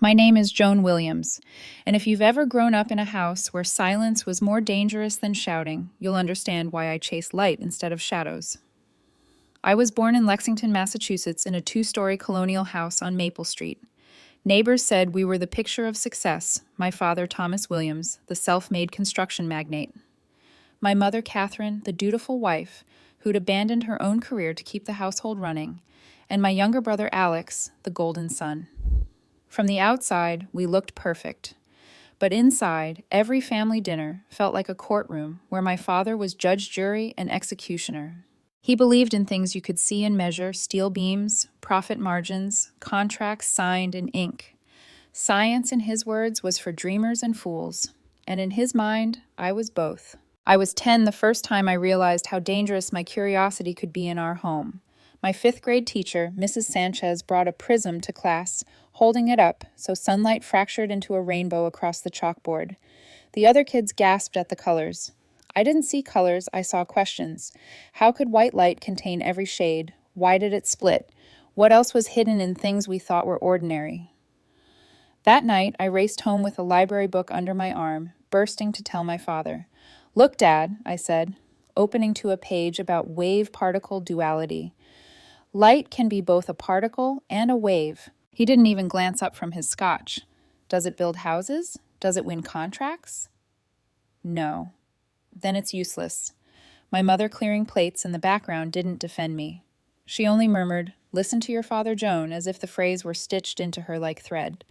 My name is Joan Williams, and if you've ever grown up in a house where silence was more dangerous than shouting, you'll understand why I chase light instead of shadows. I was born in Lexington, Massachusetts, in a two-story colonial house on Maple Street. Neighbors said we were the picture of success, my father, Thomas Williams, the self-made construction magnate. My mother, Catherine, the dutiful wife, who'd abandoned her own career to keep the household running, and my younger brother, Alex, the golden son. From the outside, we looked perfect. But inside, every family dinner felt like a courtroom where my father was judge, jury, and executioner. He believed in things you could see and measure: steel beams, profit margins, contracts signed in ink. Science, in his words, was for dreamers and fools. And in his mind, I was both. I was 10 the first time I realized how dangerous my curiosity could be in our home. My fifth-grade teacher, Mrs. Sanchez, brought a prism to class, holding it up so sunlight fractured into a rainbow across the chalkboard. The other kids gasped at the colors. I didn't see colors, I saw questions. How could white light contain every shade? Why did it split? What else was hidden in things we thought were ordinary? That night, I raced home with a library book under my arm, bursting to tell my father. "Look, Dad," I said, opening to a page about wave-particle duality. Light can be both a particle and a wave. He didn't even glance up from his scotch. Does it build houses? Does it win contracts? No. Then it's useless. My mother, clearing plates in the background, didn't defend me. She only murmured, "Listen to your father, Joan," as if the phrase were stitched into her like thread.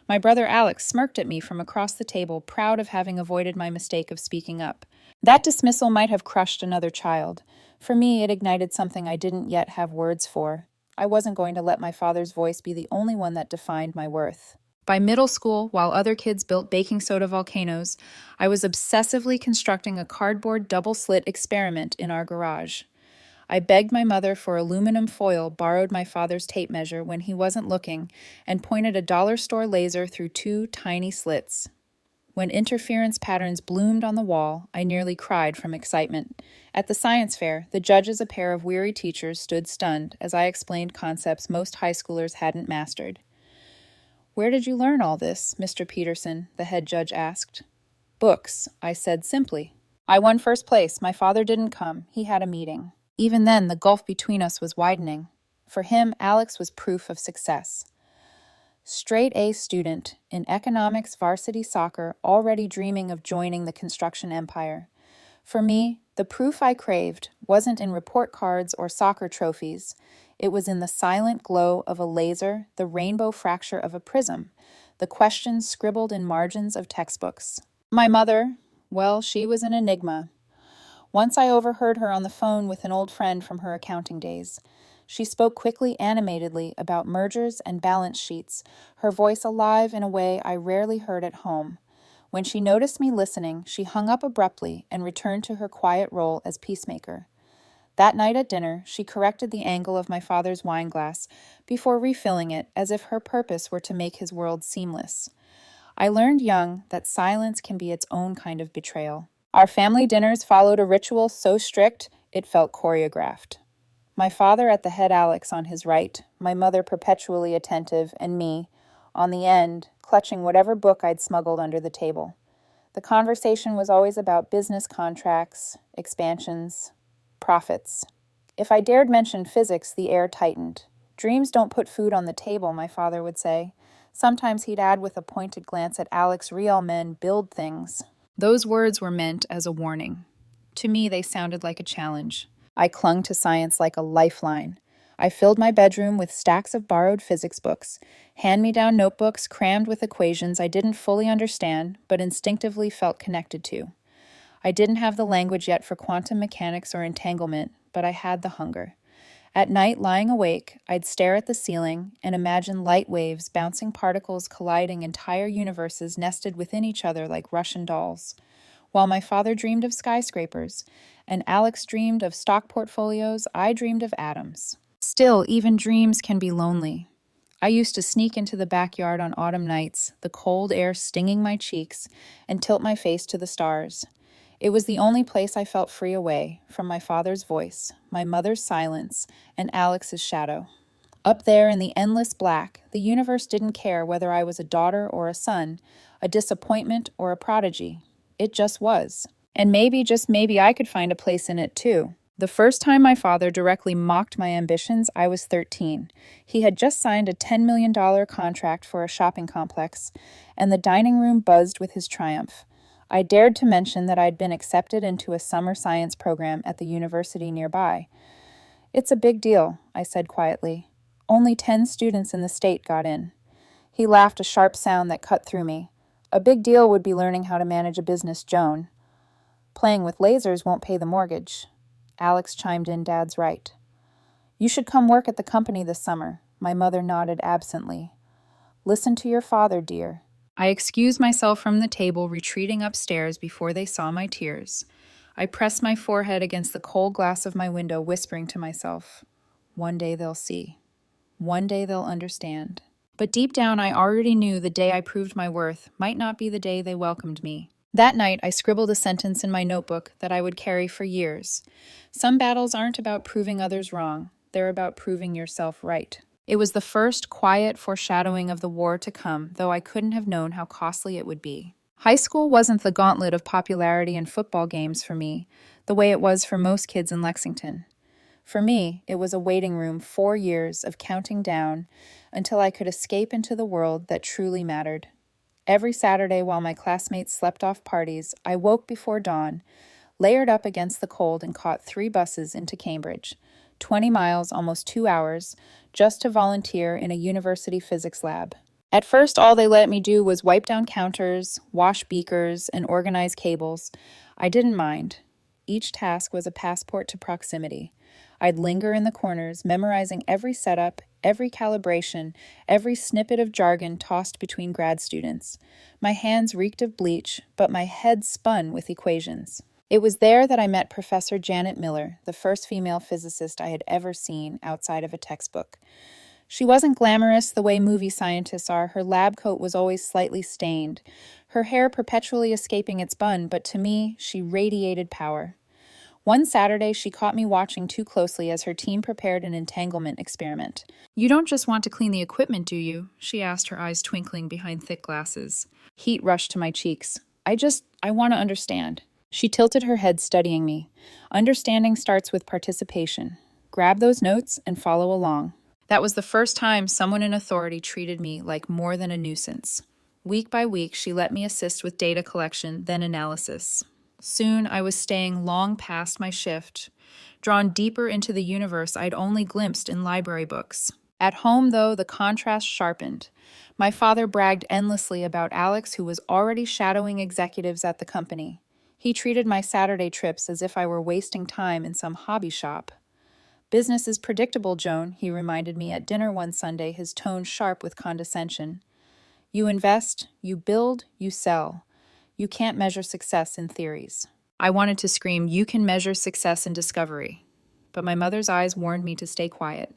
My brother Alex smirked at me from across the table, proud of having avoided my mistake of speaking up. That dismissal might have crushed another child. For me, it ignited something I didn't yet have words for. I wasn't going to let my father's voice be the only one that defined my worth. By middle school, while other kids built baking soda volcanoes, I was obsessively constructing a cardboard double-slit experiment in our garage. I begged my mother for aluminum foil, borrowed my father's tape measure when he wasn't looking, and pointed a dollar store laser through two tiny slits. When interference patterns bloomed on the wall, I nearly cried from excitement. At the science fair, the judges, a pair of weary teachers, stood stunned as I explained concepts most high schoolers hadn't mastered. "Where did you learn all this, Mr. Peterson?" the head judge asked. "Books," I said simply. I won first place. My father didn't come. He had a meeting. Even then, the gulf between us was widening. For him, Alex was proof of success. Straight A student in economics varsity soccer, already dreaming of joining the construction empire. For me, the proof I craved wasn't in report cards or soccer trophies. It was in the silent glow of a laser, the rainbow fracture of a prism, the questions scribbled in margins of textbooks. My mother, well, she was an enigma. Once I overheard her on the phone with an old friend from her accounting days. She spoke quickly, animatedly, about mergers and balance sheets, her voice alive in a way I rarely heard at home. When she noticed me listening, she hung up abruptly and returned to her quiet role as peacemaker. That night at dinner, she corrected the angle of my father's wine glass before refilling it, as if her purpose were to make his world seamless. I learned young that silence can be its own kind of betrayal. Our family dinners followed a ritual so strict it felt choreographed. My father at the head, Alex on his right, my mother perpetually attentive, and me, on the end, clutching whatever book I'd smuggled under the table. The conversation was always about business contracts, expansions, profits. If I dared mention physics, the air tightened. "Dreams don't put food on the table," my father would say. Sometimes he'd add with a pointed glance at Alex, "Real men build things." Those words were meant as a warning. To me, they sounded like a challenge. I clung to science like a lifeline. I filled my bedroom with stacks of borrowed physics books, hand-me-down notebooks crammed with equations I didn't fully understand, but instinctively felt connected to. I didn't have the language yet for quantum mechanics or entanglement, but I had the hunger. At night, lying awake, I'd stare at the ceiling and imagine light waves, bouncing particles colliding entire universes nested within each other like Russian dolls. While my father dreamed of skyscrapers, and Alex dreamed of stock portfolios, I dreamed of atoms. Still, even dreams can be lonely. I used to sneak into the backyard on autumn nights, the cold air stinging my cheeks, and tilt my face to the stars. It was the only place I felt free away from my father's voice, my mother's silence, and Alex's shadow. Up there in the endless black, the universe didn't care whether I was a daughter or a son, a disappointment or a prodigy. It just was. And maybe, just maybe, I could find a place in it too. The first time my father directly mocked my ambitions, I was 13. He had just signed a $10 million contract for a shopping complex, and the dining room buzzed with his triumph. I dared to mention that I'd been accepted into a summer science program at the university nearby. "It's a big deal," I said quietly. "Only 10 students in the state got in." He laughed, a sharp sound that cut through me. "A big deal would be learning how to manage a business, Joan. Playing with lasers won't pay the mortgage." Alex chimed in, "Dad's right." "You should come work at the company this summer." My mother nodded absently. "Listen to your father, dear." I excused myself from the table, retreating upstairs before they saw my tears. I pressed my forehead against the cold glass of my window, whispering to myself, "One day they'll see. One day they'll understand." But deep down, I already knew the day I proved my worth might not be the day they welcomed me. That night, I scribbled a sentence in my notebook that I would carry for years. Some battles aren't about proving others wrong. They're about proving yourself right. It was the first quiet foreshadowing of the war to come, though I couldn't have known how costly it would be. High school wasn't the gauntlet of popularity and football games for me, the way it was for most kids in Lexington. For me, it was a waiting room, 4 years of counting down until I could escape into the world that truly mattered. Every Saturday, while my classmates slept off parties, I woke before dawn, layered up against the cold, and caught 3 buses into Cambridge, 20 miles, almost 2 hours, just to volunteer in a university physics lab. At first, all they let me do was wipe down counters, wash beakers, and organize cables. I didn't mind. Each task was a passport to proximity. I'd linger in the corners, memorizing every setup, every calibration, every snippet of jargon tossed between grad students. My hands reeked of bleach, but my head spun with equations. It was there that I met Professor Janet Miller, the first female physicist I had ever seen outside of a textbook. She wasn't glamorous the way movie scientists are. Her lab coat was always slightly stained, her hair perpetually escaping its bun, but to me, she radiated power. One Saturday, she caught me watching too closely as her team prepared an entanglement experiment. "You don't just want to clean the equipment, do you?" she asked, her eyes twinkling behind thick glasses. Heat rushed to my cheeks. I want to understand." She tilted her head, studying me. "Understanding starts with participation. Grab those notes and follow along." That was the first time someone in authority treated me like more than a nuisance. Week by week, she let me assist with data collection, then analysis. Soon, I was staying long past my shift, drawn deeper into the universe I'd only glimpsed in library books. At home, though, the contrast sharpened. My father bragged endlessly about Alex, who was already shadowing executives at the company. He treated my Saturday trips as if I were wasting time in some hobby shop. "Business is predictable, Joan," he reminded me at dinner one Sunday, his tone sharp with condescension. "You invest, you build, you sell. You can't measure success in theories." I wanted to scream, "You can measure success in discovery." But my mother's eyes warned me to stay quiet.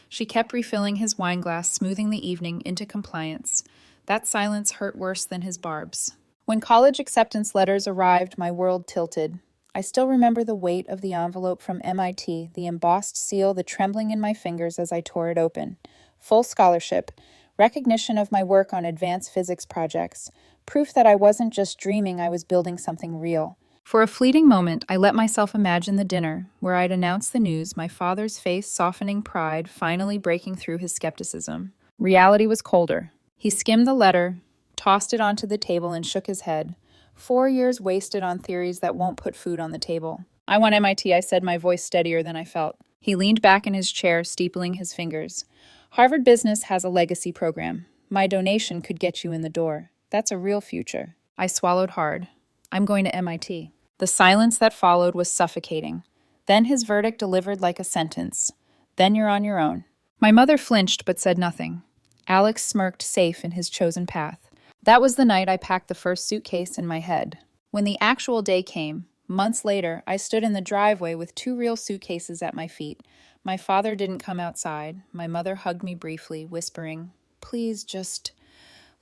She kept refilling his wine glass, smoothing the evening into compliance. That silence hurt worse than his barbs. When college acceptance letters arrived, my world tilted. I still remember the weight of the envelope from MIT, the embossed seal, the trembling in my fingers as I tore it open. Full scholarship, recognition of my work on advanced physics projects, proof that I wasn't just dreaming, I was building something real. For a fleeting moment, I let myself imagine the dinner, where I'd announce the news, my father's face softening, pride finally breaking through his skepticism. Reality was colder. He skimmed the letter, tossed it onto the table, and shook his head. 4 years wasted on theories that won't put food on the table. "I want MIT," I said, my voice steadier than I felt. He leaned back in his chair, steepling his fingers. "Harvard Business has a legacy program. My donation could get you in the door. That's a real future." I swallowed hard. "I'm going to MIT." The silence that followed was suffocating. Then his verdict delivered like a sentence. "Then you're on your own." My mother flinched but said nothing. Alex smirked, safe in his chosen path. That was the night I packed the first suitcase in my head. When the actual day came, months later, I stood in the driveway with 2 real suitcases at my feet. My father didn't come outside. My mother hugged me briefly, whispering, "Please just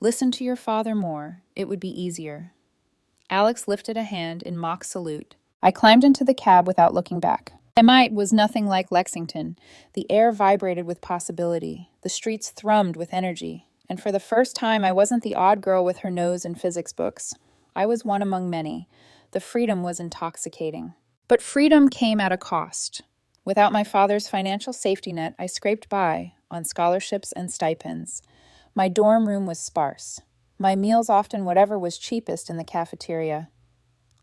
listen to your father more. It would be easier." Alex lifted a hand in mock salute. I climbed into the cab without looking back. MI was nothing like Lexington. The air vibrated with possibility. The streets thrummed with energy. And for the first time, I wasn't the odd girl with her nose in physics books. I was one among many. The freedom was intoxicating. But freedom came at a cost. Without my father's financial safety net, I scraped by on scholarships and stipends. My dorm room was sparse. My meals often whatever was cheapest in the cafeteria.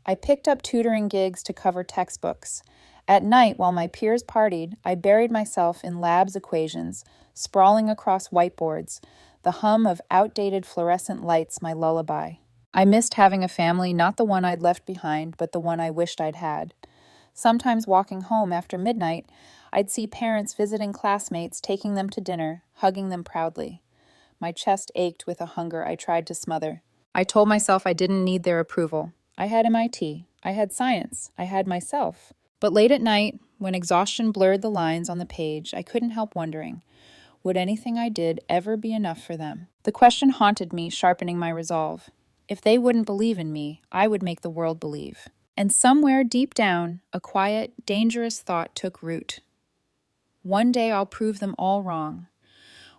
I picked up tutoring gigs to cover textbooks. At night, while my peers partied, I buried myself in labs equations, sprawling across whiteboards, the hum of outdated fluorescent lights my lullaby. I missed having a family, not the one I'd left behind, but the one I wished I'd had. Sometimes walking home after midnight, I'd see parents visiting classmates, taking them to dinner, hugging them proudly. My chest ached with a hunger I tried to smother. I told myself I didn't need their approval. I had MIT. I had science. I had myself. But late at night, when exhaustion blurred the lines on the page, I couldn't help wondering, would anything I did ever be enough for them? The question haunted me, sharpening my resolve. If they wouldn't believe in me, I would make the world believe. And somewhere deep down, a quiet, dangerous thought took root. One day I'll prove them all wrong.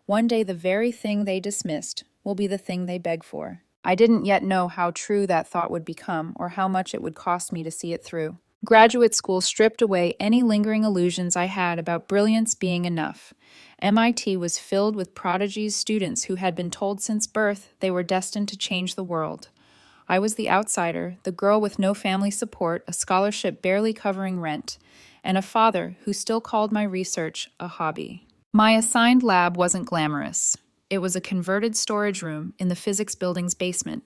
One day the very thing they dismissed will be the thing they beg for. I didn't yet know how true that thought would become or how much it would cost me to see it through. Graduate school stripped away any lingering illusions I had about brilliance being enough. MIT was filled with prodigies, students who had been told since birth they were destined to change the world. I was the outsider, the girl with no family support, a scholarship barely covering rent, and a father who still called my research a hobby. My assigned lab wasn't glamorous. It was a converted storage room in the physics building's basement.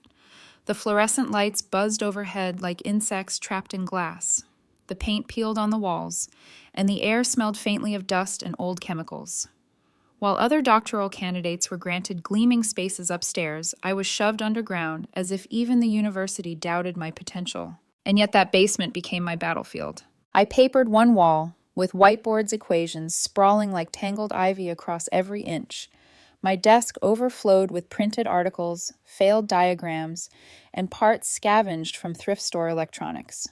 The fluorescent lights buzzed overhead like insects trapped in glass. The paint peeled on the walls, and the air smelled faintly of dust and old chemicals. While other doctoral candidates were granted gleaming spaces upstairs, I was shoved underground as if even the university doubted my potential. And yet that basement became my battlefield. I papered one wall, with whiteboard's equations sprawling like tangled ivy across every inch. My desk overflowed with printed articles, failed diagrams, and parts scavenged from thrift store electronics.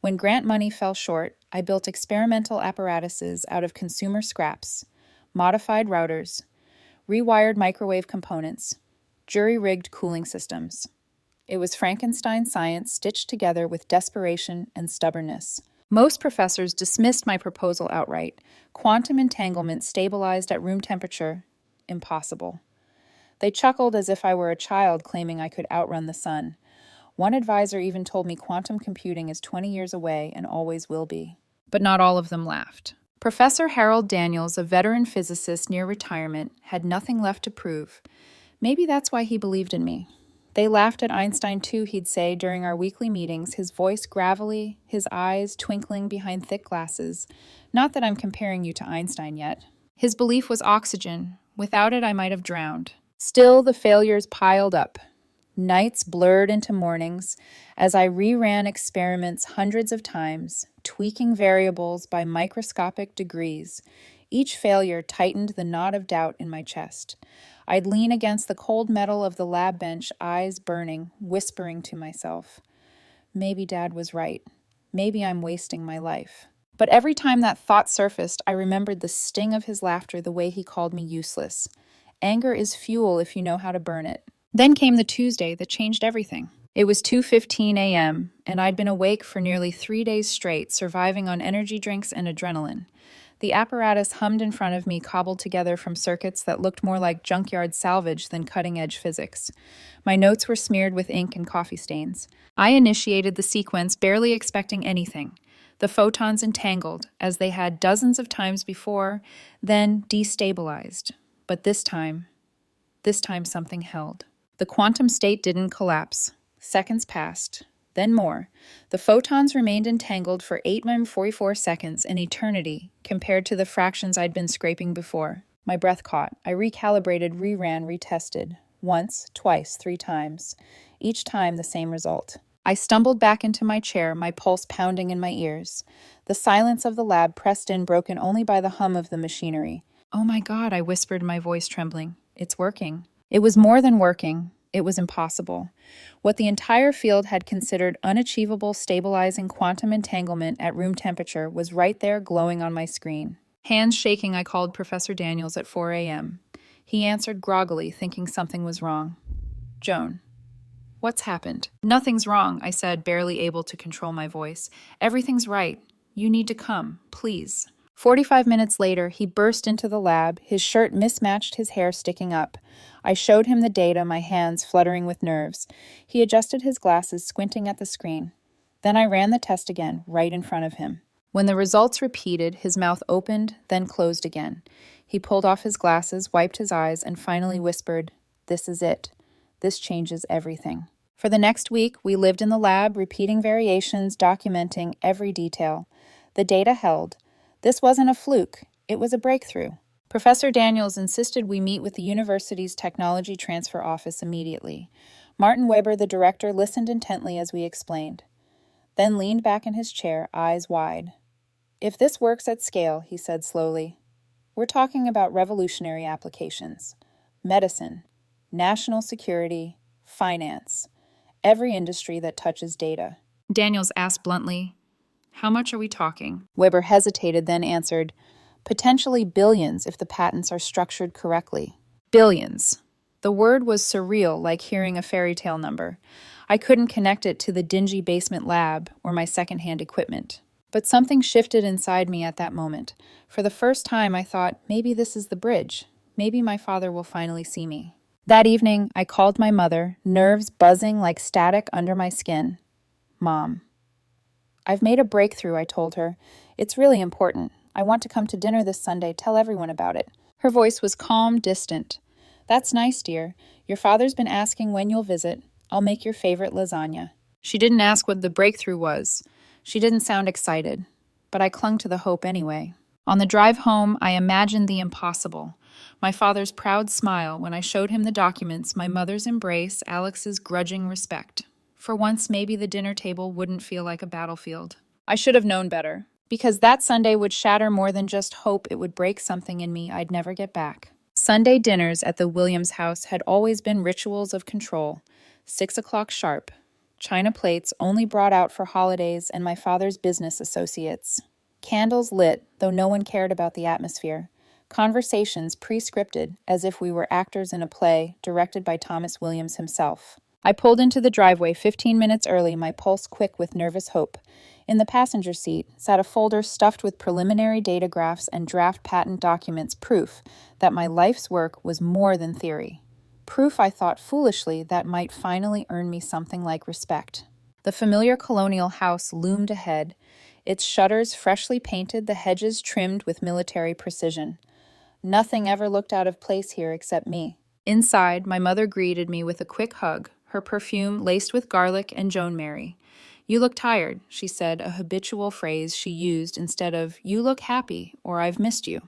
When grant money fell short, I built experimental apparatuses out of consumer scraps, modified routers, rewired microwave components, jury-rigged cooling systems. It was Frankenstein science stitched together with desperation and stubbornness. Most professors dismissed my proposal outright. Quantum entanglement stabilized at room temperature. Impossible. They chuckled as if I were a child claiming I could outrun the sun. One advisor even told me quantum computing is 20 years away and always will be. But not all of them laughed. Professor Harold Daniels, a veteran physicist near retirement, had nothing left to prove. Maybe that's why he believed in me. They laughed at Einstein too, he'd say during our weekly meetings, his voice gravelly, his eyes twinkling behind thick glasses. Not that I'm comparing you to Einstein yet. His belief was oxygen. Without it, I might have drowned. Still, the failures piled up. Nights blurred into mornings as I reran experiments hundreds of times, tweaking variables by microscopic degrees. Each failure tightened the knot of doubt in my chest. I'd lean against the cold metal of the lab bench, eyes burning, whispering to myself, maybe Dad was right. Maybe I'm wasting my life. But every time that thought surfaced, I remembered the sting of his laughter, the way he called me useless. Anger is fuel if you know how to burn it. Then came the Tuesday that changed everything. It was 2:15 a.m., and I'd been awake for nearly 3 days straight, surviving on energy drinks and adrenaline. The apparatus hummed in front of me, cobbled together from circuits that looked more like junkyard salvage than cutting-edge physics. My notes were smeared with ink and coffee stains. I initiated the sequence, barely expecting anything. The photons entangled, as they had dozens of times before, then destabilized. But this time something held. The quantum state didn't collapse. Seconds passed, then more. The photons remained entangled for 8-44 seconds, an eternity, compared to the fractions I'd been scraping before. My breath caught. I recalibrated, reran, retested. Once, twice, 3 times. Each time the same result. I stumbled back into my chair, my pulse pounding in my ears. The silence of the lab pressed in, broken only by the hum of the machinery. "Oh my God," I whispered, my voice trembling. "It's working." It was more than working. It was impossible. What the entire field had considered unachievable stabilizing quantum entanglement at room temperature was right there glowing on my screen. Hands shaking, I called Professor Daniels at 4 a.m. He answered groggily, thinking something was wrong. Joan. What's happened? Nothing's wrong, I said, barely able to control my voice. Everything's right. You need to come, please. 45 minutes later, he burst into the lab, his shirt mismatched, his hair sticking up. I showed him the data, my hands fluttering with nerves. He adjusted his glasses, squinting at the screen. Then I ran the test again, right in front of him. When the results repeated, his mouth opened, then closed again. He pulled off his glasses, wiped his eyes, and finally whispered, "This is it. This changes everything." For the next week, we lived in the lab, repeating variations, documenting every detail. The data held. This wasn't a fluke. It was a breakthrough. Professor Daniels insisted we meet with the university's technology transfer office immediately. Martin Weber, the director, listened intently as we explained, then leaned back in his chair, eyes wide. "If this works at scale," he said slowly, "we're talking about revolutionary applications. Medicine, national security, finance, every industry that touches data." Daniels asked bluntly, "How much are we talking?" Weber hesitated, then answered, "Potentially billions if the patents are structured correctly." Billions. The word was surreal, like hearing a fairy tale number. I couldn't connect it to the dingy basement lab or my secondhand equipment. But something shifted inside me at that moment. For the first time, I thought, maybe this is the bridge. Maybe my father will finally see me. That evening, I called my mother, nerves buzzing like static under my skin. "Mom." "I've made a breakthrough," I told her. "It's really important. I want to come to dinner this Sunday, tell everyone about it." Her voice was calm, distant. "That's nice, dear. Your father's been asking when you'll visit. I'll make your favorite lasagna." She didn't ask what the breakthrough was. She didn't sound excited, but I clung to the hope anyway. On the drive home, I imagined the impossible. My father's proud smile when I showed him the documents, my mother's embrace, Alex's grudging respect. For once, maybe the dinner table wouldn't feel like a battlefield. I should have known better, because that Sunday would shatter more than just hope. It would break something in me I'd never get back. Sunday dinners at the Williams house had always been rituals of control. 6 o'clock sharp. China plates only brought out for holidays and my father's business associates. Candles lit, though no one cared about the atmosphere. Conversations pre-scripted, as if we were actors in a play directed by Thomas Williams himself. I pulled into the driveway 15 minutes early, my pulse quick with nervous hope. In the passenger seat sat a folder stuffed with preliminary data graphs and draft patent documents, proof that my life's work was more than theory. Proof, I thought foolishly, that might finally earn me something like respect. The familiar colonial house loomed ahead, its shutters freshly painted, the hedges trimmed with military precision. Nothing ever looked out of place here except me. Inside, my mother greeted me with a quick hug, her perfume laced with garlic and Joan Mary. "You look tired," she said, a habitual phrase she used instead of, "You look happy," or "I've missed you."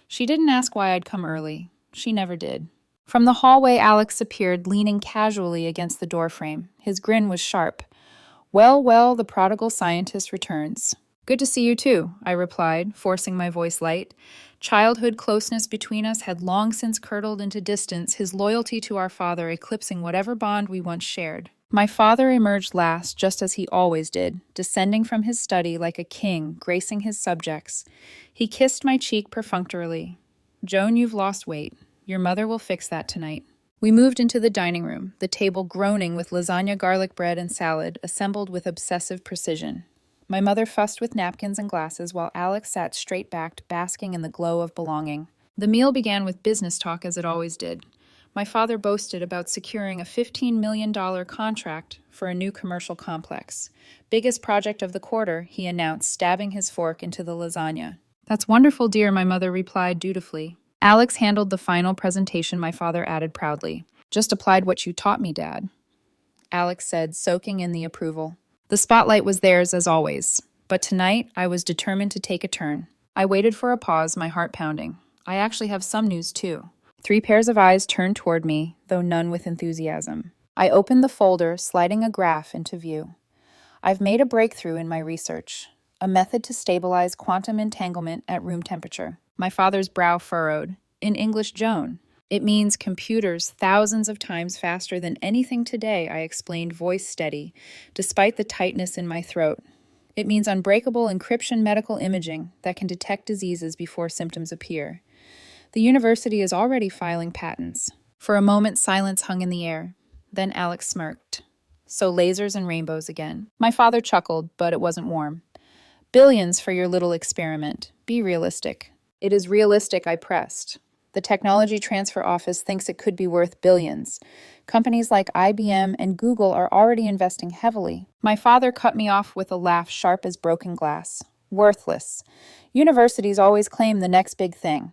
She didn't ask why I'd come early. She never did. From the hallway, Alex appeared, leaning casually against the doorframe. His grin was sharp. "Well, well, the prodigal scientist returns." "Good to see you too," I replied, forcing my voice light. Childhood closeness between us had long since curdled into distance, his loyalty to our father eclipsing whatever bond we once shared. My father emerged last, just as he always did, descending from his study like a king, gracing his subjects. He kissed my cheek perfunctorily. "Joan, you've lost weight. Your mother will fix that tonight." We moved into the dining room, the table groaning with lasagna, garlic bread, and salad, assembled with obsessive precision. My mother fussed with napkins and glasses, while Alex sat straight-backed, basking in the glow of belonging. The meal began with business talk, as it always did. My father boasted about securing a $15 million contract for a new commercial complex. "Biggest project of the quarter," he announced, stabbing his fork into the lasagna. "That's wonderful, dear," my mother replied dutifully. Alex handled the final presentation, my father added proudly. "Just applied what you taught me, Dad," Alex said, soaking in the approval. The spotlight was theirs as always, but tonight I was determined to take a turn. I waited for a pause, my heart pounding. I actually have some news too. 3 pairs of eyes turned toward me, though none with enthusiasm. I opened the folder, sliding a graph into view. "I've made a breakthrough in my research. A method to stabilize quantum entanglement at room temperature." My father's brow furrowed. "In English, Joan." It means computers thousands of times faster than anything today, I explained, voice steady, despite the tightness in my throat. It means unbreakable encryption medical imaging that can detect diseases before symptoms appear. The university is already filing patents. For a moment, silence hung in the air. Then Alex smirked. So lasers and rainbows again. My father chuckled, but it wasn't warm. Billions for your little experiment. Be realistic. It is realistic, I pressed. The Technology Transfer Office thinks it could be worth billions. Companies like IBM and Google are already investing heavily. My father cut me off with a laugh sharp as broken glass. Worthless. Universities always claim the next big thing.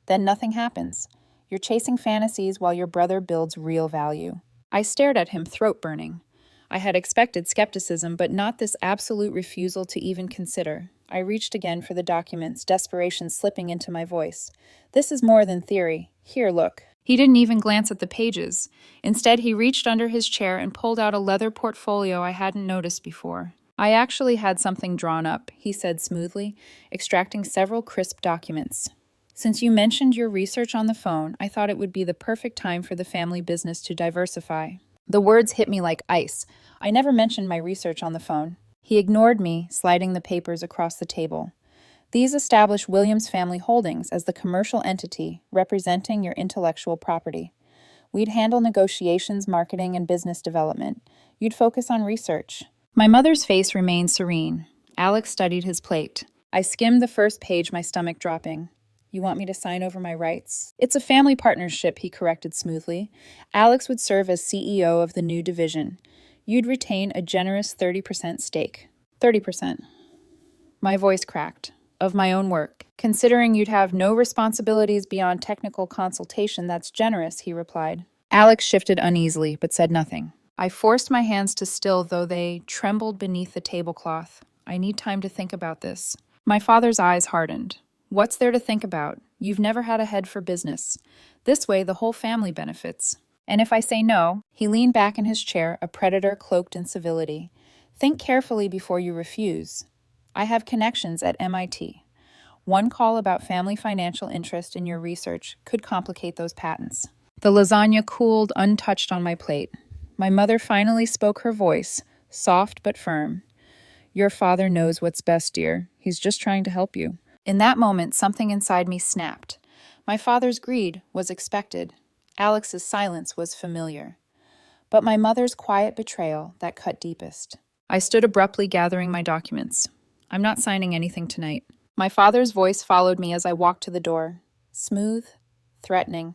Then nothing happens. You're chasing fantasies while your brother builds real value. I stared at him, throat burning. I had expected skepticism, but not this absolute refusal to even consider. I reached again for the documents, desperation slipping into my voice. This is more than theory. Here, look. He didn't even glance at the pages. Instead, he reached under his chair and pulled out a leather portfolio I hadn't noticed before. I actually had something drawn up, he said smoothly, extracting several crisp documents. Since you mentioned your research on the phone, I thought it would be the perfect time for the family business to diversify. The words hit me like ice. I never mentioned my research on the phone. He ignored me, sliding the papers across the table. These establish Williams Family Holdings as the commercial entity representing your intellectual property. We'd handle negotiations, marketing, and business development. You'd focus on research. My mother's face remained serene. Alex studied his plate. I skimmed the first page, my stomach dropping. You want me to sign over my rights? It's a family partnership, he corrected smoothly. Alex would serve as CEO of the new division. You'd retain a generous 30% stake. 30%. My voice cracked. Of my own work. Considering you'd have no responsibilities beyond technical consultation, that's generous, he replied. Alex shifted uneasily, but said nothing. I forced my hands to still, though they trembled beneath the tablecloth. I need time to think about this. My father's eyes hardened. What's there to think about? You've never had a head for business. This way, the whole family benefits. And if I say no, he leaned back in his chair, a predator cloaked in civility. Think carefully before you refuse. I have connections at MIT. One call about family financial interest in your research could complicate those patents. The lasagna cooled untouched on my plate. My mother finally spoke her voice, soft but firm. Your father knows what's best, dear. He's just trying to help you. In that moment, something inside me snapped. My father's greed was expected. Alex's silence was familiar. But my mother's quiet betrayal, that cut deepest. I stood abruptly gathering my documents. I'm not signing anything tonight. My father's voice followed me as I walked to the door. Smooth, threatening.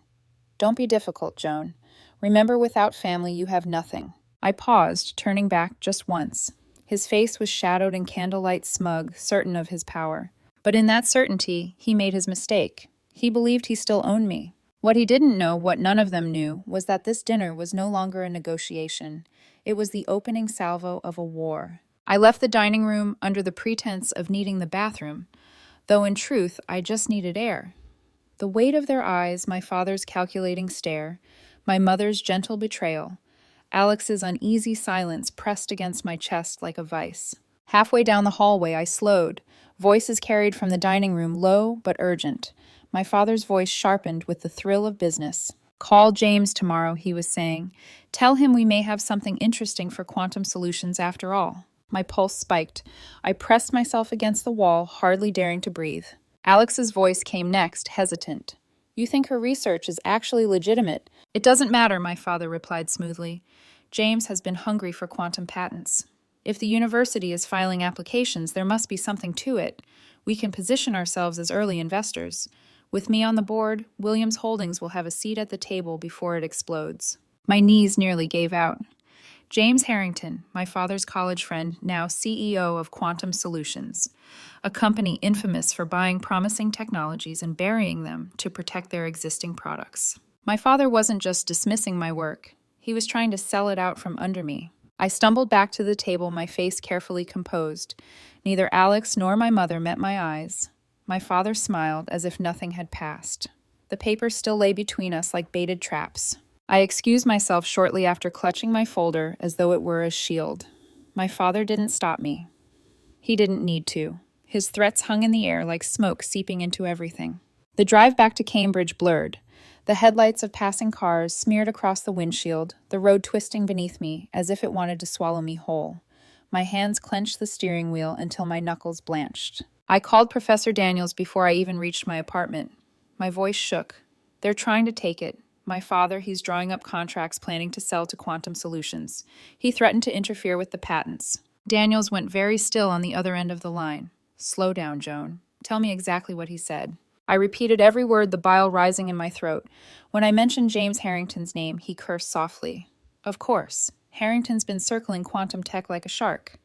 Don't be difficult, Joan. Remember, without family, you have nothing. I paused, turning back just once. His face was shadowed in candlelight smug, certain of his power. But in that certainty, he made his mistake. He believed he still owned me. What he didn't know, what none of them knew, was that this dinner was no longer a negotiation. It was the opening salvo of a war. I left the dining room under the pretense of needing the bathroom, though in truth I just needed air. The weight of their eyes, my father's calculating stare, my mother's gentle betrayal, Alex's uneasy silence pressed against my chest like a vice. Halfway down the hallway I slowed, voices carried from the dining room low but urgent. My father's voice sharpened with the thrill of business. Call James tomorrow, he was saying. Tell him we may have something interesting for Quantum Solutions after all. My pulse spiked. I pressed myself against the wall, hardly daring to breathe. Alex's voice came next, hesitant. You think her research is actually legitimate? It doesn't matter, my father replied smoothly. James has been hungry for quantum patents. If the university is filing applications, there must be something to it. We can position ourselves as early investors. With me on the board, Williams Holdings will have a seat at the table before it explodes. My knees nearly gave out. James Harrington, my father's college friend, now CEO of Quantum Solutions, a company infamous for buying promising technologies and burying them to protect their existing products. My father wasn't just dismissing my work. He was trying to sell it out from under me. I stumbled back to the table, my face carefully composed. Neither Alex nor my mother met my eyes. My father smiled as if nothing had passed. The papers still lay between us like baited traps. I excused myself shortly after clutching my folder as though it were a shield. My father didn't stop me. He didn't need to. His threats hung in the air like smoke seeping into everything. The drive back to Cambridge blurred. The headlights of passing cars smeared across the windshield, the road twisting beneath me as if it wanted to swallow me whole. My hands clenched the steering wheel until my knuckles blanched. I called Professor Daniels before I even reached my apartment. My voice shook. They're trying to take it. My father, he's drawing up contracts planning to sell to Quantum Solutions. He threatened to interfere with the patents. Daniels went very still on the other end of the line. Slow down, Joan. Tell me exactly what he said. I repeated every word, the bile rising in my throat. When I mentioned James Harrington's name, he cursed softly. Of course. Harrington's been circling quantum tech like a shark.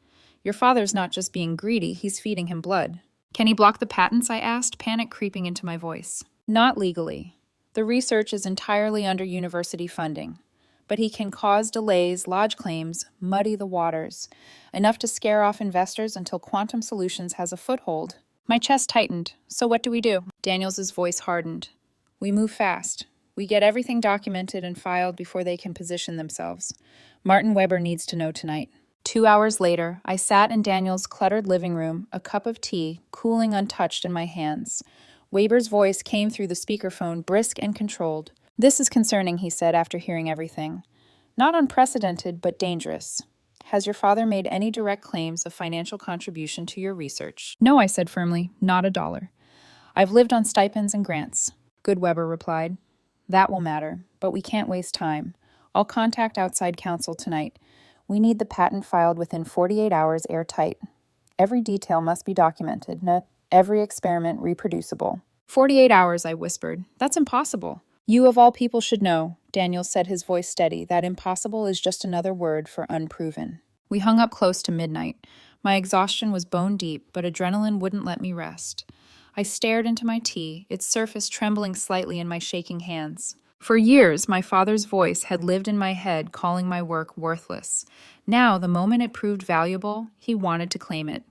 Your father's not just being greedy, he's feeding him blood. Can he block the patents? I asked, panic creeping into my voice. Not legally. The research is entirely under university funding. But he can cause delays, lodge claims, muddy the waters, enough to scare off investors until Quantum Solutions has a foothold. My chest tightened. So what do we do? Daniels' voice hardened. We move fast. We get everything documented and filed before they can position themselves. Martin Weber needs to know tonight. 2 hours later, I sat in Daniel's cluttered living room, a cup of tea, cooling untouched in my hands. Weber's voice came through the speakerphone, brisk and controlled. This is concerning, he said after hearing everything. Not unprecedented, but dangerous. Has your father made any direct claims of financial contribution to your research? No, I said firmly, not a dollar. I've lived on stipends and grants. Good, Weber replied. That will matter, but we can't waste time. I'll contact outside counsel tonight. We need the patent filed within 48 hours airtight. Every detail must be documented, every experiment reproducible. 48 hours, I whispered. That's impossible. You of all people should know, Daniel said, his voice steady, that impossible is just another word for unproven. We hung up close to midnight. My exhaustion was bone deep, but adrenaline wouldn't let me rest. I stared into my tea, its surface trembling slightly in my shaking hands. For years, my father's voice had lived in my head, calling my work worthless. Now, the moment it proved valuable, he wanted to claim it.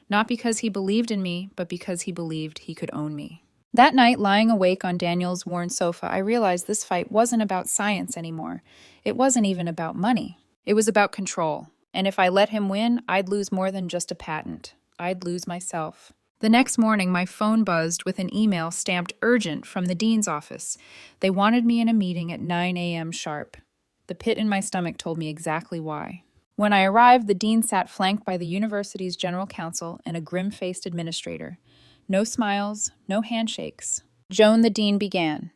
Not because he believed in me, but because he believed he could own me. That night, lying awake on Daniel's worn sofa, I realized this fight wasn't about science anymore. It wasn't even about money. It was about control. And if I let him win, I'd lose more than just a patent. I'd lose myself. The next morning, my phone buzzed with an email stamped urgent from the dean's office. They wanted me in a meeting at 9 a.m. sharp. The pit in my stomach told me exactly why. When I arrived, the dean sat flanked by the university's general counsel and a grim-faced administrator. No smiles, no handshakes. Joan, the dean, began.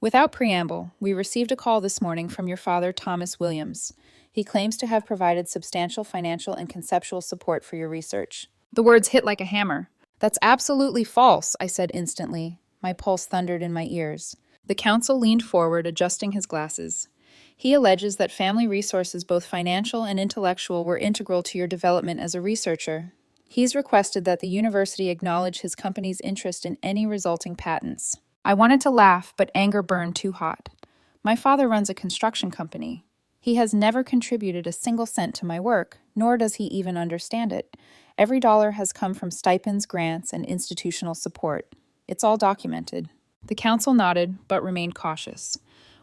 Without preamble, we received a call this morning from your father, Thomas Williams. He claims to have provided substantial financial and conceptual support for your research. The words hit like a hammer. That's absolutely false, I said instantly. My pulse thundered in my ears. The counsel leaned forward, adjusting his glasses. He alleges that family resources, both financial and intellectual, were integral to your development as a researcher. He's requested that the university acknowledge his company's interest in any resulting patents. I wanted to laugh, but anger burned too hot. My father runs a construction company. He has never contributed a single cent to my work, nor does he even understand it. Every dollar has come from stipends, grants, and institutional support. It's all documented. The counsel nodded, but remained cautious.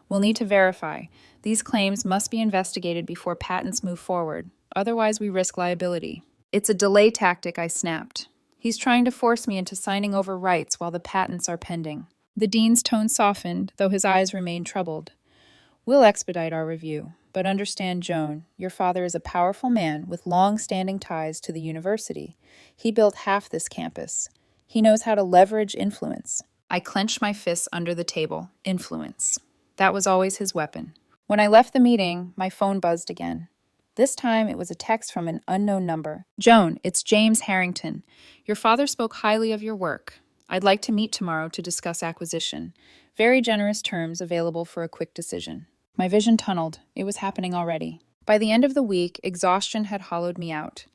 We'll need to verify. These claims must be investigated before patents move forward. Otherwise, we risk liability. It's a delay tactic, I snapped. He's trying to force me into signing over rights while the patents are pending. The dean's tone softened, though his eyes remained troubled. We'll expedite our review, but understand, Joan, your father is a powerful man with long-standing ties to the university. He built half this campus. He knows how to leverage influence. I clenched my fists under the table. Influence. That was always his weapon. When I left the meeting, my phone buzzed again. This time, it was a text from an unknown number. Joan, it's James Harrington. Your father spoke highly of your work. I'd like to meet tomorrow to discuss acquisition. Very generous terms available for a quick decision. My vision tunneled. It was happening already. By the end of the week, exhaustion had hollowed me out.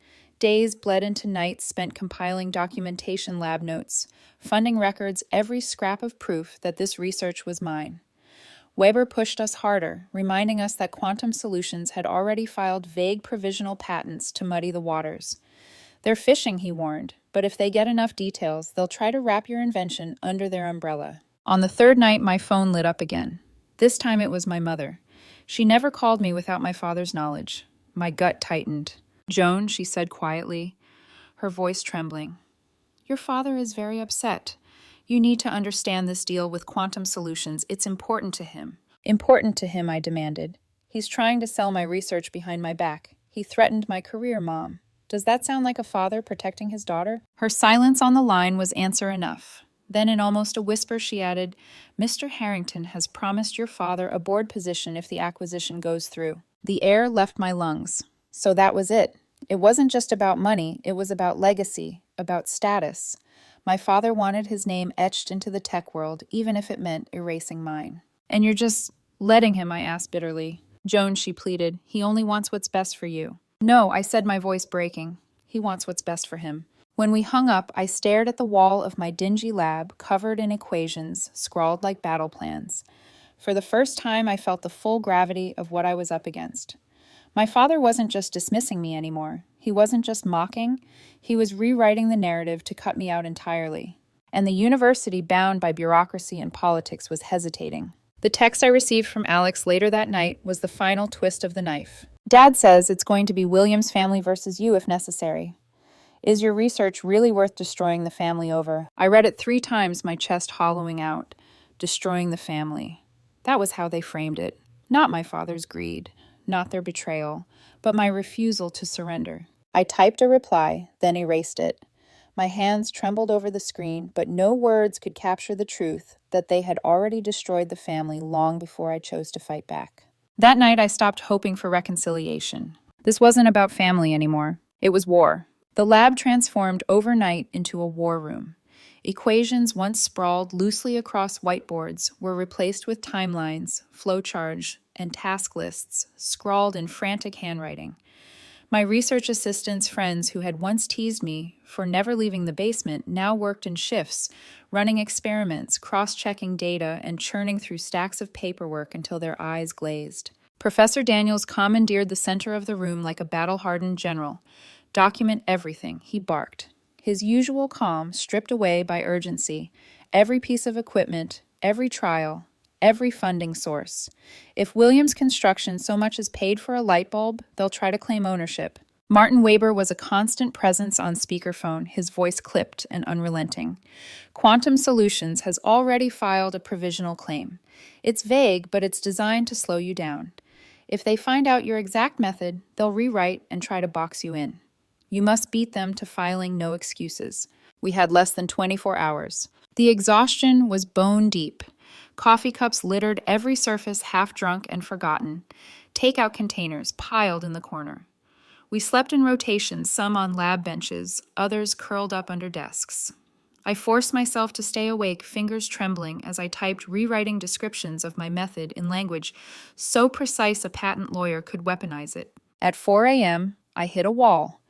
Days bled into nights spent compiling documentation lab notes, funding records, every scrap of proof that this research was mine. Weber pushed us harder, reminding us that Quantum Solutions had already filed vague provisional patents to muddy the waters. They're fishing, he warned, but if they get enough details, they'll try to wrap your invention under their umbrella. On the third night, my phone lit up again. This time it was my mother. She never called me without my father's knowledge. My gut tightened. Joan, she said quietly, her voice trembling. Your father is very upset. You need to understand this deal with quantum solutions. It's important to him. Important to him, I demanded. He's trying to sell my research behind my back. He threatened my career, Mom. Does that sound like a father protecting his daughter? Her silence on the line was answer enough. Then, in almost a whisper, she added, Mr. Harrington has promised your father a board position if the acquisition goes through. The air left my lungs. So that was it. It wasn't just about money, it was about legacy, about status. My father wanted his name etched into the tech world, even if it meant erasing mine. And you're just letting him, I asked bitterly. Joan, she pleaded, he only wants what's best for you. No, I said, my voice breaking. He wants what's best for him. When we hung up, I stared at the wall of my dingy lab, covered in equations, scrawled like battle plans. For the first time, I felt the full gravity of what I was up against. My father wasn't just dismissing me anymore. He wasn't just mocking. He was rewriting the narrative to cut me out entirely. And the university, bound by bureaucracy and politics, was hesitating. The text I received from Alex later that night was the final twist of the knife. Dad says it's going to be Williams' family versus you if necessary. Is your research really worth destroying the family over? I read it 3 times, my chest hollowing out. Destroying the family. That was how they framed it. Not my father's greed, not their betrayal, but my refusal to surrender. I typed a reply, then erased it. My hands trembled over the screen, but no words could capture the truth that they had already destroyed the family long before I chose to fight back. That night, I stopped hoping for reconciliation. This wasn't about family anymore. It was war. The lab transformed overnight into a war room. Equations once sprawled loosely across whiteboards were replaced with timelines, flowcharts, and task lists scrawled in frantic handwriting. My research assistant's friends who had once teased me for never leaving the basement now worked in shifts, running experiments, cross-checking data, and churning through stacks of paperwork until their eyes glazed. Professor Daniels commandeered the center of the room like a battle-hardened general. Document everything, he barked. His usual calm stripped away by urgency. Every piece of equipment, every trial, every funding source. If Williams Construction so much as paid for a light bulb, they'll try to claim ownership. Martin Weber was a constant presence on speakerphone, his voice clipped and unrelenting. Quantum Solutions has already filed a provisional claim. It's vague, but it's designed to slow you down. If they find out your exact method, they'll rewrite and try to box you in. You must beat them to filing no excuses. We had less than 24 hours. The exhaustion was bone deep. Coffee cups littered every surface, half drunk and forgotten. Takeout containers piled in the corner. We slept in rotation, some on lab benches, others curled up under desks. I forced myself to stay awake, fingers trembling, as I typed rewriting descriptions of my method in language so precise a patent lawyer could weaponize it. At 4 a.m., I hit a wall.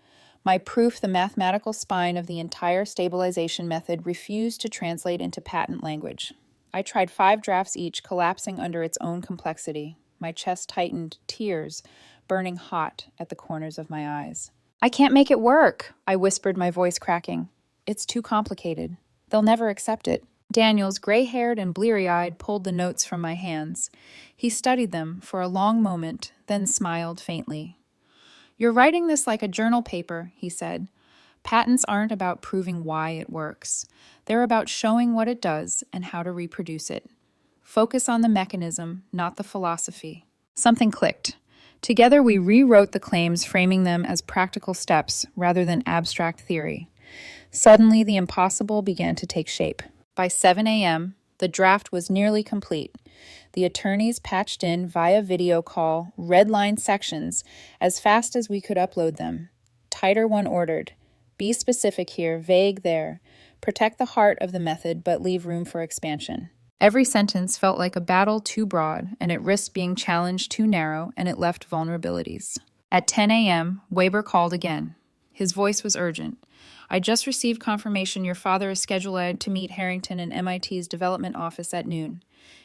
My proof, the mathematical spine of the entire stabilization method, refused to translate into patent language. I tried 5 drafts each, collapsing under its own complexity. My chest tightened, tears burning hot at the corners of my eyes. I can't make it work, I whispered, my voice cracking. It's too complicated. They'll never accept it. Daniels, gray-haired and bleary-eyed, pulled the notes from my hands. He studied them for a long moment, then smiled faintly. You're writing this like a journal paper, he said. Patents aren't about proving why it works. They're about showing what it does and how to reproduce it. Focus on the mechanism, not the philosophy. Something clicked. Together we rewrote the claims, framing them as practical steps rather than abstract theory. Suddenly, the impossible began to take shape. By 7 a.m., the draft was nearly complete. The attorneys patched in via video call red-line sections as fast as we could upload them. Tighter one ordered. Be specific here, vague there. Protect the heart of the method, but leave room for expansion. Every sentence felt like a battle too broad, and it risked being challenged too narrow, and it left vulnerabilities. At 10 a.m., Weber called again. His voice was urgent. I just received confirmation your father is scheduled to meet Harrington in MIT's development office at noon.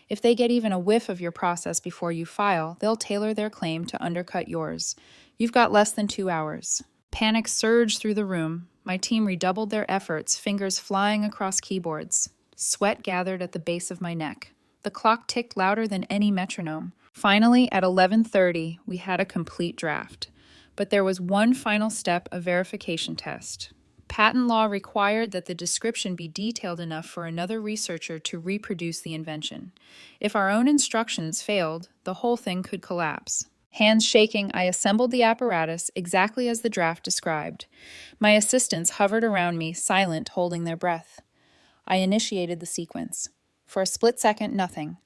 If they get even a whiff of your process before you file, they'll tailor their claim to undercut yours. You've got less than 2 hours. Panic surged through the room. My team redoubled their efforts, fingers flying across keyboards. Sweat gathered at the base of my neck. The clock ticked louder than any metronome. Finally, at 11:30, we had a complete draft. But there was one final step, a verification test. Patent law required that the description be detailed enough for another researcher to reproduce the invention. If our own instructions failed, the whole thing could collapse. Hands shaking, I assembled the apparatus exactly as the draft described. My assistants hovered around me, silent, holding their breath. I initiated the sequence. For a split second, nothing.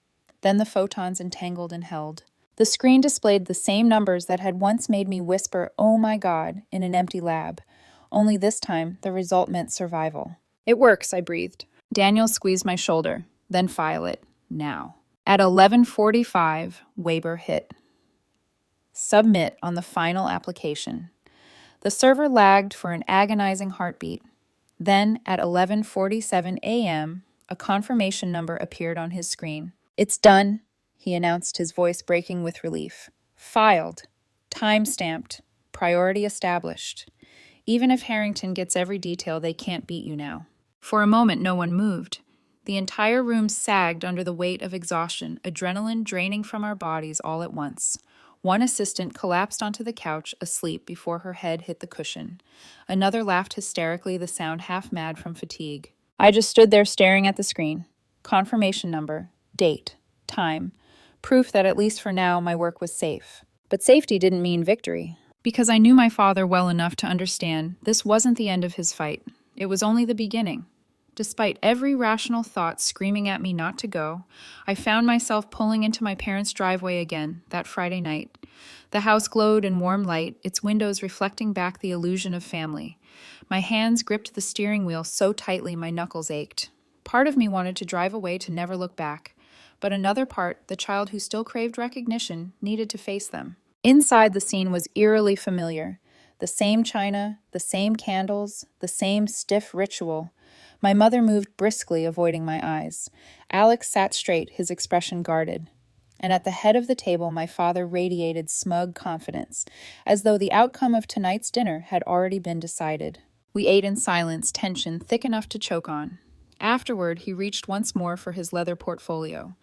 Then the photons entangled and held. The screen displayed the same numbers that had once made me whisper, "Oh my God," in an empty lab. Only this time, the result meant survival. "It works," I breathed. Daniel squeezed my shoulder. "Then file it. Now." At 11:45, Weber hit submit on the final application. The server lagged for an agonizing heartbeat. Then, at 11:47 a.m., a confirmation number appeared on his screen. "It's done," he announced, his voice breaking with relief. "Filed. Time-stamped. Priority established. Even if Harrington gets every detail, they can't beat you now." For a moment, no one moved. The entire room sagged under the weight of exhaustion, adrenaline draining from our bodies all at once. One assistant collapsed onto the couch, asleep before her head hit the cushion. Another laughed hysterically, the sound half-mad from fatigue. I just stood there staring at the screen. Confirmation number, date, time, proof that at least for now my work was safe. But safety didn't mean victory. Because I knew my father well enough to understand this wasn't the end of his fight. It was only the beginning. Despite every rational thought screaming at me not to go, I found myself pulling into my parents' driveway again that Friday night. The house glowed in warm light, its windows reflecting back the illusion of family. My hands gripped the steering wheel so tightly my knuckles ached. Part of me wanted to drive away to never look back, but another part, the child who still craved recognition, needed to face them. Inside, the scene was eerily familiar. The same china, the same candles, the same stiff ritual. My mother moved briskly, avoiding my eyes. Alex sat straight, his expression guarded. And at the head of the table, my father radiated smug confidence, as though the outcome of tonight's dinner had already been decided. We ate in silence, tension thick enough to choke on. Afterward, he reached once more for his leather portfolio.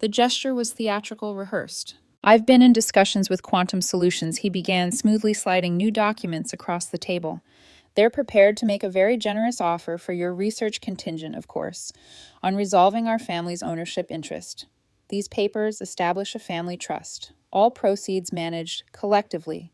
The gesture was theatrical, rehearsed. "I've been in discussions with Quantum Solutions," he began, smoothly sliding new documents across the table. "They're prepared to make a very generous offer for your research contingent, of course, on resolving our family's ownership interest. These papers establish a family trust, all proceeds managed collectively.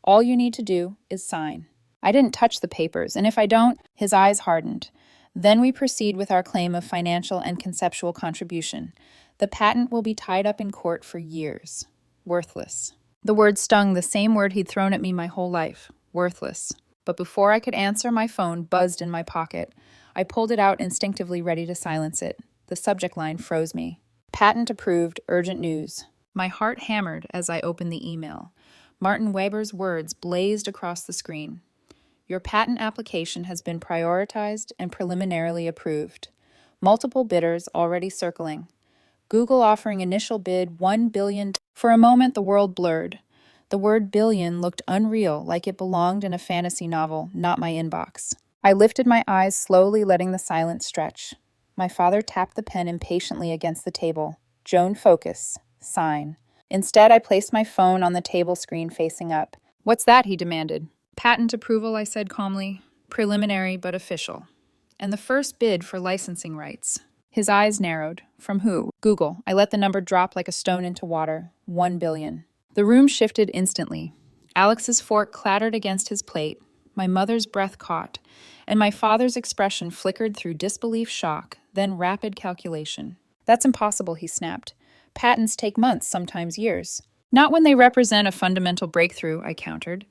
All you need to do is sign." I didn't touch the papers, and if I don't, his eyes hardened. "Then we proceed with our claim of financial and conceptual contribution. The patent will be tied up in court for years. Worthless." The word stung, the same word he'd thrown at me my whole life. Worthless. But before I could answer, my phone buzzed in my pocket. I pulled it out instinctively, ready to silence it. The subject line froze me. "Patent approved, urgent news." My heart hammered as I opened the email. Martin Weber's words blazed across the screen. "Your patent application has been prioritized and preliminarily approved. Multiple bidders already circling. Google offering initial bid $1 billion. For a moment, the world blurred. The word billion looked unreal, like it belonged in a fantasy novel, not my inbox. I lifted my eyes slowly, letting the silence stretch. My father tapped the pen impatiently against the table. "Joan, focus. Sign." Instead, I placed my phone on the table screen facing up. "What's that?" he demanded. "Patent approval," I said calmly. "Preliminary, but official. And the first bid for licensing rights." His eyes narrowed. "From who?" "Google." I let the number drop like a stone into water. $1 billion. The room shifted instantly. Alex's fork clattered against his plate. My mother's breath caught, and my father's expression flickered through disbelief, shock, then rapid calculation. "That's impossible," he snapped. "Patents take months, sometimes years." "Not when they represent a fundamental breakthrough," I countered.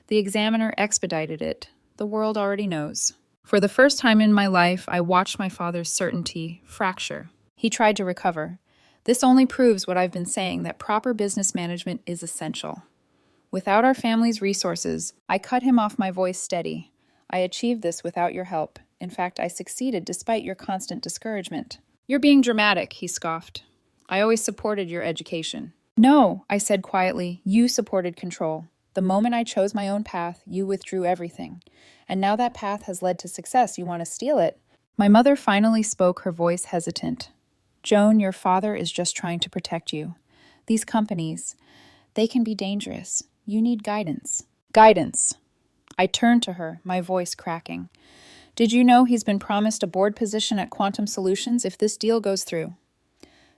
"The examiner expedited it. The world already knows." For the first time in my life, I watched my father's certainty fracture. He tried to recover. "This only proves what I've been saying, that proper business management is essential. Without our family's resources," I cut him off, my voice steady. "I achieved this without your help. In fact, I succeeded despite your constant discouragement." "You're being dramatic," he scoffed. "I always supported your education." "No," I said quietly, "you supported control. The moment I chose my own path, you withdrew everything. And now that path has led to success, you want to steal it." My mother finally spoke, her voice hesitant. "Joan, your father is just trying to protect you. These companies, they can be dangerous. You need guidance." "Guidance." I turned to her, my voice cracking. Did you know he's been promised a board position at Quantum Solutions if this deal goes through?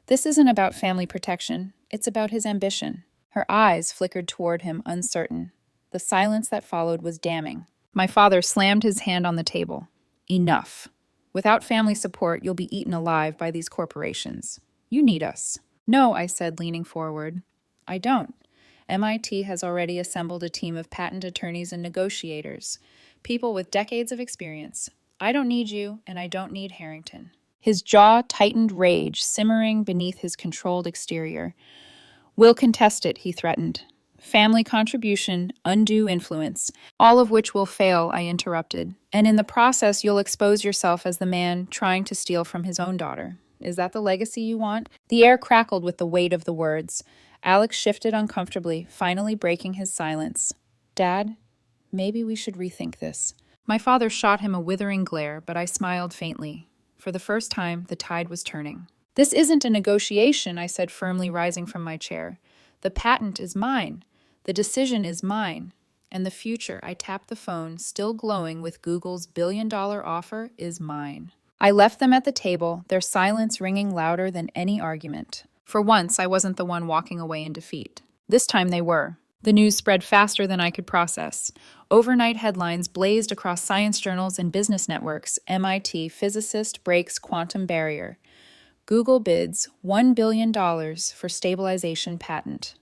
This isn't about family protection. It's about his ambition. Her eyes flickered toward him, uncertain. The silence that followed was damning. My father slammed his hand on the table. Enough. Without family support, you'll be eaten alive by these corporations. You need us. No, I said, leaning forward. I don't. MIT has already assembled a team of patent attorneys and negotiators, people with decades of experience. I don't need you, and I don't need Harrington. His jaw tightened, rage simmering beneath his controlled exterior. We'll contest it, he threatened. Family contribution, undue influence, all of which will fail, I interrupted. And in the process, you'll expose yourself as the man trying to steal from his own daughter. Is that the legacy you want? The air crackled with the weight of the words. Alex shifted uncomfortably, finally breaking his silence. Dad, maybe we should rethink this. My father shot him a withering glare, but I smiled faintly. For the first time, the tide was turning. This isn't a negotiation, I said firmly, rising from my chair. The patent is mine. The decision is mine. And the future, I tapped the phone, still glowing with Google's billion-dollar offer, is mine. I left them at the table, their silence ringing louder than any argument. For once, I wasn't the one walking away in defeat. This time they were. The news spread faster than I could process. Overnight headlines blazed across science journals and business networks. MIT physicist breaks quantum barrier. Google bids $1 billion for stabilization patent.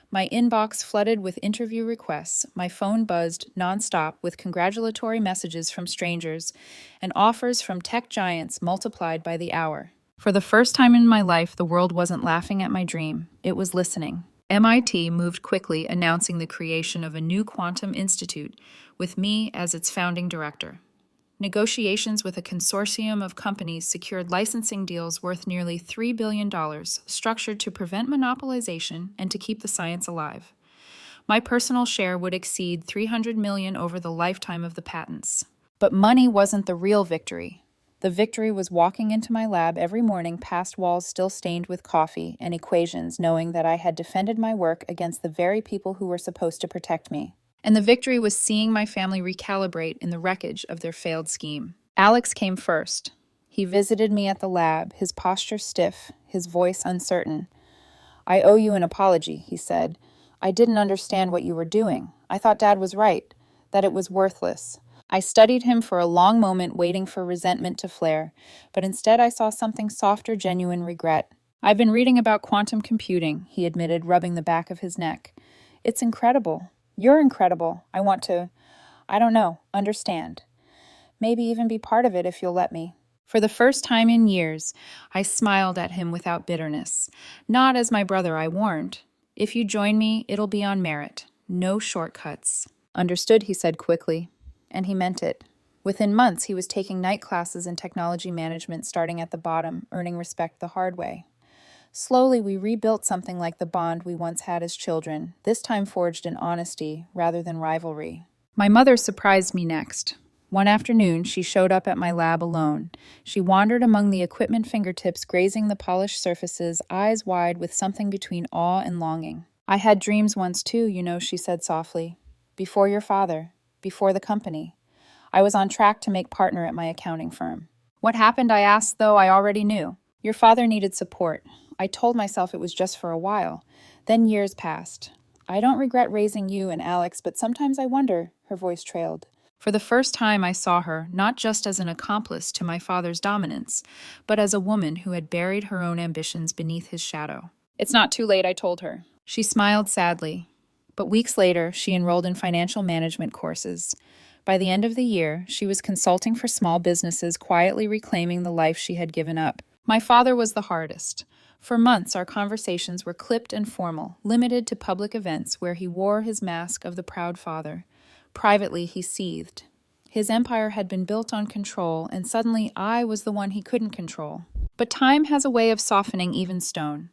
My inbox flooded with interview requests. My phone buzzed nonstop with congratulatory messages from strangers and offers from tech giants multiplied by the hour. For the first time in my life, the world wasn't laughing at my dream. It was listening. MIT moved quickly, announcing the creation of a new quantum institute, with me as its founding director. Negotiations with a consortium of companies secured licensing deals worth nearly $3 billion, structured to prevent monopolization and to keep the science alive. My personal share would exceed $300 million over the lifetime of the patents. But money wasn't the real victory. The victory was walking into my lab every morning past walls still stained with coffee and equations, knowing that I had defended my work against the very people who were supposed to protect me. And the victory was seeing my family recalibrate in the wreckage of their failed scheme. Alex came first. He visited me at the lab, his posture stiff, his voice uncertain. I owe you an apology, he said. I didn't understand what you were doing. I thought Dad was right, that it was worthless. I studied him for a long moment, waiting for resentment to flare, but instead I saw something softer, genuine regret. I've been reading about quantum computing, he admitted, rubbing the back of his neck. It's incredible. You're incredible. I want to, understand. Maybe even be part of it if you'll let me. For the first time in years, I smiled at him without bitterness. Not as my brother, I warned. If you join me, it'll be on merit. No shortcuts. Understood, he said quickly. And he meant it. Within months, he was taking night classes in technology management, starting at the bottom, earning respect the hard way. Slowly, we rebuilt something like the bond we once had as children, this time forged in honesty rather than rivalry. My mother surprised me next. One afternoon, she showed up at my lab alone. She wandered among the equipment fingertips, grazing the polished surfaces, eyes wide with something between awe and longing. I had dreams once too, she said softly. Before your father, before the company. I was on track to make partner at my accounting firm. What happened, I asked, though I already knew. Your father needed support. I told myself it was just for a while. Then years passed. I don't regret raising you and Alex, but sometimes I wonder, her voice trailed. For the first time, I saw her not just as an accomplice to my father's dominance, but as a woman who had buried her own ambitions beneath his shadow. It's not too late, I told her. She smiled sadly. But weeks later, she enrolled in financial management courses. By the end of the year, she was consulting for small businesses, quietly reclaiming the life she had given up. My father was the hardest. For months, our conversations were clipped and formal, limited to public events where he wore his mask of the proud father. Privately, he seethed. His empire had been built on control, and suddenly I was the one he couldn't control. But time has a way of softening even stone.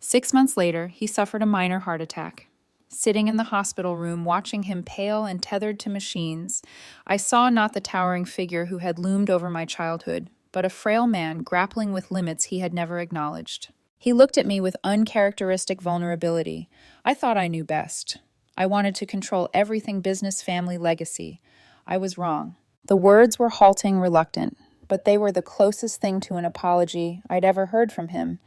6 months later, he suffered a minor heart attack. Sitting in the hospital room, watching him pale and tethered to machines, I saw not the towering figure who had loomed over my childhood, but a frail man grappling with limits he had never acknowledged. He looked at me with uncharacteristic vulnerability. I thought I knew best. I wanted to control everything business, family, legacy. I was wrong. The words were halting, reluctant, but they were the closest thing to an apology I'd ever heard from him,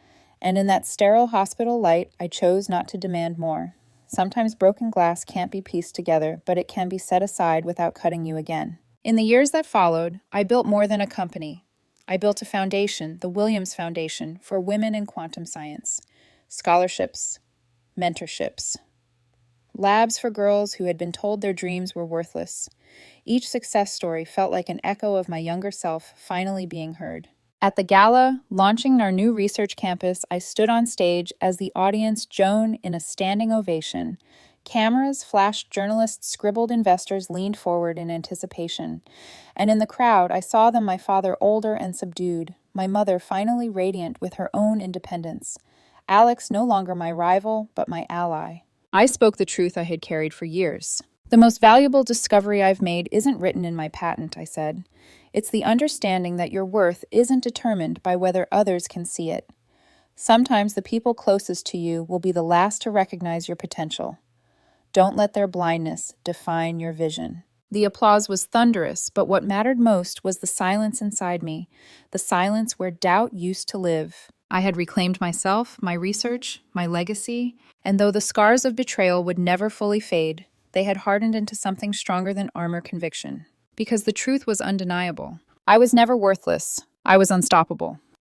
and in that sterile hospital light, I chose not to demand more. Sometimes broken glass can't be pieced together, but it can be set aside without cutting you again. In the years that followed, I built more than a company. I built a foundation, the Williams Foundation, for women in quantum science. Scholarships, mentorships, labs for girls who had been told their dreams were worthless. Each success story felt like an echo of my younger self finally being heard. At the gala, launching our new research campus, I stood on stage as the audience joined in a standing ovation. Cameras flashed, journalists scribbled, investors leaned forward in anticipation. And in the crowd, I saw them, my father older and subdued, my mother finally radiant with her own independence. Alex no longer my rival, but my ally. I spoke the truth I had carried for years. The most valuable discovery I've made isn't written in my patent, I said. It's the understanding that your worth isn't determined by whether others can see it. Sometimes the people closest to you will be the last to recognize your potential. Don't let their blindness define your vision. The applause was thunderous, but what mattered most was the silence inside me, the silence where doubt used to live. I had reclaimed myself, my research, my legacy, and though the scars of betrayal would never fully fade, they had hardened into something stronger than armor conviction. Because the truth was undeniable. I was never worthless. I was unstoppable.